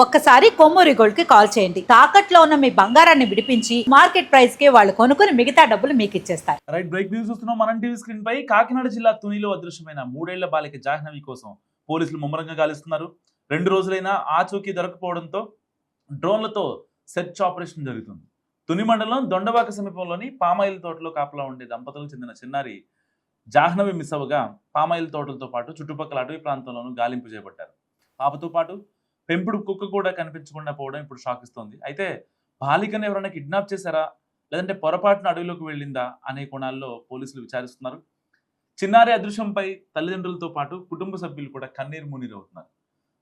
ఒక్కసారి కొమ్మూరి గోల్డ్ కి కాల్ చేయండి. తాకట్లో ఉన్న మీ బంగారాన్ని విడిపించి మార్కెట్ ప్రైస్ కి వాళ్ళు కొనుక్కుని మిగతా డబ్బులు మీకు ఇచ్చేస్తారు. రైట్, బ్రేక్ న్యూస్ చూస్తున్నాం మనం టీవీ స్క్రీన్ పై. కాకినాడ జిల్లా తునిలో అదృశ్యమైన 3 ఏళ్ల బాలిక జాహ్నవి కోసం పోలీసులు ముమ్మరంగా గాలిస్తున్నారు. 2 రోజులైనా ఆచూకీ దొరకపోవడంతో డ్రోన్లతో సెర్చ్ ఆపరేషన్ జరుగుతుంది. తుని మండలం దొండవాక సమీపంలోని పామాయిల్ తోటలో కాపలా ఉండే దంపతులకు చెందిన చిన్నారి జాహ్నవి మిస్ అవ్వగా పామాయిల్ తోటలతో పాటు చుట్టుపక్కల అటవీ ప్రాంతంలోనూ గాలింపు చేపట్టారు. పాపతో పాటు పెంపుడు కుక్క కూడా కనిపించకుండా పోవడం ఇప్పుడు షాక్ ఇస్తోంది. అయితే బాలికను ఎవరైనా కిడ్నాప్ చేశారా, లేదంటే పొరపాటున అడవిలోకి వెళ్ళిందా అనే కోణాల్లో పోలీసులు విచారిస్తున్నారు. చిన్నారి అదృశ్యంపై తల్లిదండ్రులతో పాటు కుటుంబ సభ్యులు కూడా కన్నీరు మున్నీరు అవుతున్నారు.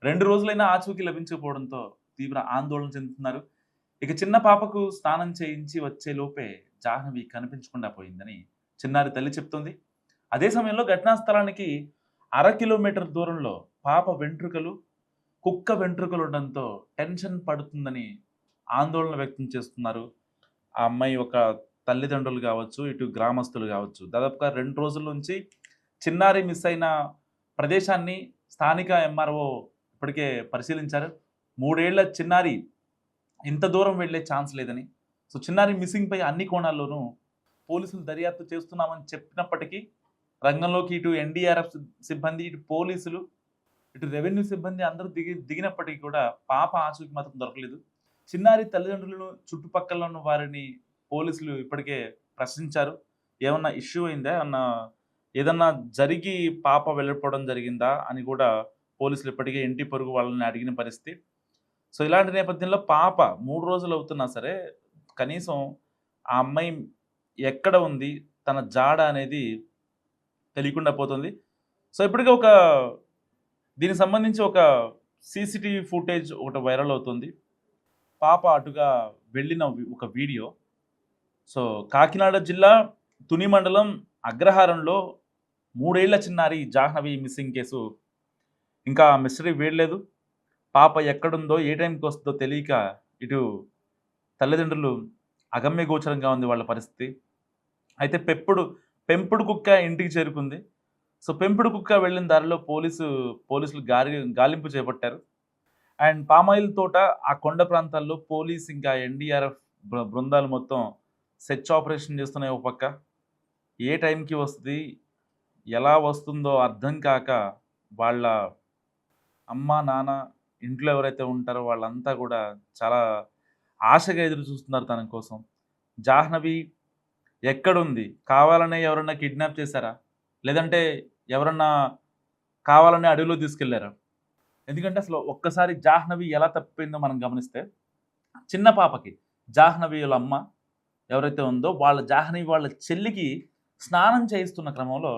2 రోజులైనా ఆచూకీ లభించకపోవడంతో తీవ్ర ఆందోళన చెందుతున్నారు. ఇక చిన్న పాపకు స్నానం చేయించి వచ్చే లోపే జాహ్నవి కనిపించకుండా పోయిందని చిన్నారి తల్లి చెప్తోంది. అదే సమయంలో ఘటనా స్థలానికి 1/2 కిలోమీటర్ దూరంలో పాప వెంట్రుకలు, కుక్క వెంట్రుకలు ఉండడంతో టెన్షన్ పడుతుందని ఆందోళన వ్యక్తం చేస్తున్నారు. ఆ అమ్మాయి ఒక తల్లిదండ్రులు కావచ్చు, ఇటు గ్రామస్తులు కావచ్చు. దాదాపుగా 2 రోజుల నుంచి చిన్నారి మిస్ అయిన ప్రదేశాన్ని స్థానిక ఎంఆర్ఓ ఇప్పటికే పరిశీలించారు. 3 ఏళ్ల చిన్నారి ఇంత దూరం వెళ్ళే ఛాన్స్ లేదని, సో చిన్నారి మిస్సింగ్ పై అన్ని కోణాల్లోనూ పోలీసులు దర్యాప్తు చేస్తున్నామని చెప్పినప్పటికీ రంగంలోకి ఇటు ఎన్డీఆర్ఎఫ్ సిబ్బంది, ఇటు పోలీసులు, ఇటు రెవెన్యూ సిబ్బంది అందరూ దిగినప్పటికీ కూడా పాప ఆచూకీ మాత్రం దొరకలేదు. చిన్నారి తల్లిదండ్రులను, చుట్టుపక్కల ఉన్న వారిని పోలీసులు ఇప్పటికే ప్రశ్నించారు. ఏమన్నా ఇష్యూ అయిందా, ఏదన్నా జరిగి పాప వెళ్ళిపోవడం జరిగిందా అని కూడా పోలీసులు ఇప్పటికే ఇంటి పొరుగు వాళ్ళని అడిగిన పరిస్థితి. సో ఇలాంటి నేపథ్యంలో పాప 3 రోజులు అవుతున్నా సరే కనీసం ఆ అమ్మాయి ఎక్కడ ఉంది, తన జాడ అనేది తెలియకుండా పోతుంది. సో ఇప్పటికే దీనికి సంబంధించి ఒక సీసీటీవీ ఫుటేజ్ ఒకటి వైరల్ అవుతుంది. పాప అటుగా వెళ్ళిన ఒక వీడియో. సో కాకినాడ జిల్లా తుని మండలం అగ్రహారంలో 3 ఏళ్ల చిన్నారి జాహ్నవి మిస్సింగ్ కేసు ఇంకా మిస్టరీ వేయలేదు. పాప ఎక్కడుందో, ఏ టైంకి వస్తుందో తెలియక ఇటు తల్లిదండ్రులు అగమ్యగోచరంగా ఉంది వాళ్ళ పరిస్థితి. అయితే పెంపుడు కుక్క ఇంటికి చేరుకుంది. సో పెంపుడు కుక్క వెళ్ళిన దారిలో పోలీసులు గాలింపు చేపట్టారు. అండ్ పామాయిల్ తోట, ఆ కొండ ప్రాంతాల్లో పోలీస్ ఇంకా ఎన్డీఆర్ఎఫ్ బృందాలు మొత్తం సెర్చ్ ఆపరేషన్ చేస్తున్నాయి. ఒక పక్క ఏ టైంకి వస్తుంది, ఎలా వస్తుందో అర్థం కాక వాళ్ళ అమ్మ, నాన్న, ఇంట్లో ఎవరైతే ఉంటారో వాళ్ళంతా కూడా చాలా ఆశగా ఎదురు చూస్తున్నారు తన కోసం. జాహ్నవి ఎక్కడుంది, కావాలనే ఎవరన్నా కిడ్నాప్ చేశారా, లేదంటే ఎవరన్నా కావాలనే అడవిలో తీసుకెళ్లారా? ఎందుకంటే అసలు ఒక్కసారి జాహ్నవి ఎలా తప్పిపోయిందో మనం గమనిస్తే, చిన్న పాపకి జాహ్నవి వాళ్ళ అమ్మ ఎవరైతే ఉందో జాహ్నవి వాళ్ళ చెల్లికి స్నానం చేయిస్తున్న క్రమంలో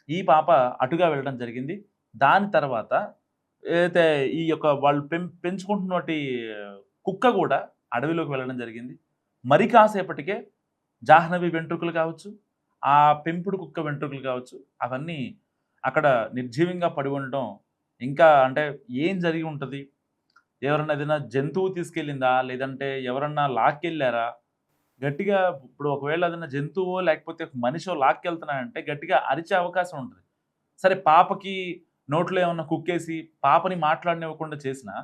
ఈ పాప అటుగా వెళ్ళడం జరిగింది. దాని తర్వాత ఏదైతే ఈ యొక్క వాళ్ళు పెంచుకుంటున్నటి కుక్క కూడా అడవిలోకి వెళ్ళడం జరిగింది. మరి కాసేపటికే జాహ్నవి వెంట్రుకలు కావచ్చు, ఆ పెంపుడు కుక్క వెంట్రుకలు కావచ్చు, అవన్నీ అక్కడ నిర్జీవంగా పడి ఉండటం. ఇంకా అంటే ఏం జరిగి ఉంటుంది, ఎవరన్నా ఏదైనా జంతువు తీసుకెళ్ళిందా, లేదంటే ఎవరన్నా లాక్కెళ్ళారా? గట్టిగా ఇప్పుడు ఒకవేళ ఏదైనా జంతువో లేకపోతే మనిషో లాక్కెళ్తున్నాడంటే గట్టిగా అరిచే అవకాశం ఉంటుంది. సరే, పాపకి నోట్లో ఏమన్నా కుక్కేసి పాపని మాట్లాడనివ్వకుండా చేసినా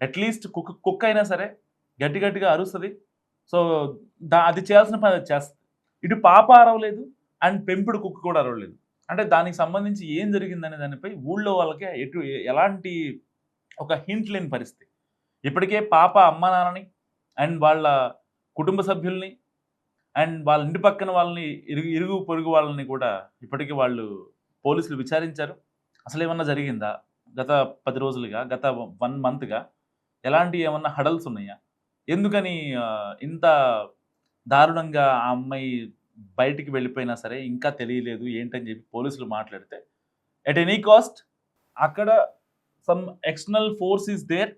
అట్లీస్ట్ కుక్క అయినా సరే గట్టిగా అరుస్తుంది. సో అది చేయాల్సిన పని అది చేస్తుంది. ఇటు పాప అరవలేదు, అండ్ పెంపుడు కుక్క కూడా అరవలేదు. అంటే దానికి సంబంధించి ఏం జరిగిందనే దానిపై ఊళ్ళో వాళ్ళకి ఎలాంటి ఒక హింట్ లేని పరిస్థితి. ఇప్పటికే పాప అమ్మ నాన్నని, అండ్ వాళ్ళ కుటుంబ సభ్యుల్ని, అండ్ వాళ్ళ ఇంటి పక్కన వాళ్ళని, ఇరుగు పొరుగు వాళ్ళని కూడా ఇప్పటికీ పోలీసులు విచారించారు. అసలు ఏమన్నా జరిగిందా, గత 10 రోజులుగా, గత 1 మంత్గా ఎలాంటి ఏమన్నా హడల్స్ ఉన్నాయా, ఎందుకని ఇంత దారుణంగా ఆ అమ్మాయి బయటికి వెళ్ళిపోయినా సరే ఇంకా తెలియలేదు ఏంటని చెప్పి పోలీసులు మాట్లాడితే, ఎట్ ఎనీ కాస్ట్ అక్కడ some external force is there,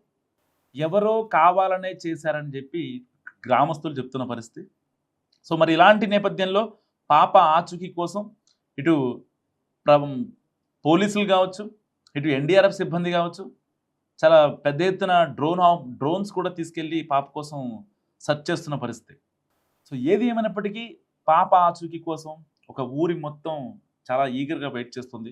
ఎవరో కావాలనే చేశారని చెప్పి గ్రామస్తులు చెప్తున్న పరిస్థితి. సో మరి ఇలాంటి నేపథ్యంలో పాప ఆచూకీ కోసం ఇటు పోలీసులు కావచ్చు, ఇటు ఎన్డీఆర్ఎఫ్ సిబ్బంది కావచ్చు, చాలా పెద్ద ఎత్తున డ్రోన్స్ కూడా తీసుకెళ్ళి పాప కోసం సెర్చ్ చేస్తున్న పరిస్థితి. సో ఏది ఏమైనప్పటికీ పాప ఆచూకీ కోసం ఒక ఊరి మొత్తం చాలా ఈగర్గా వెయిట్ చేస్తుంది.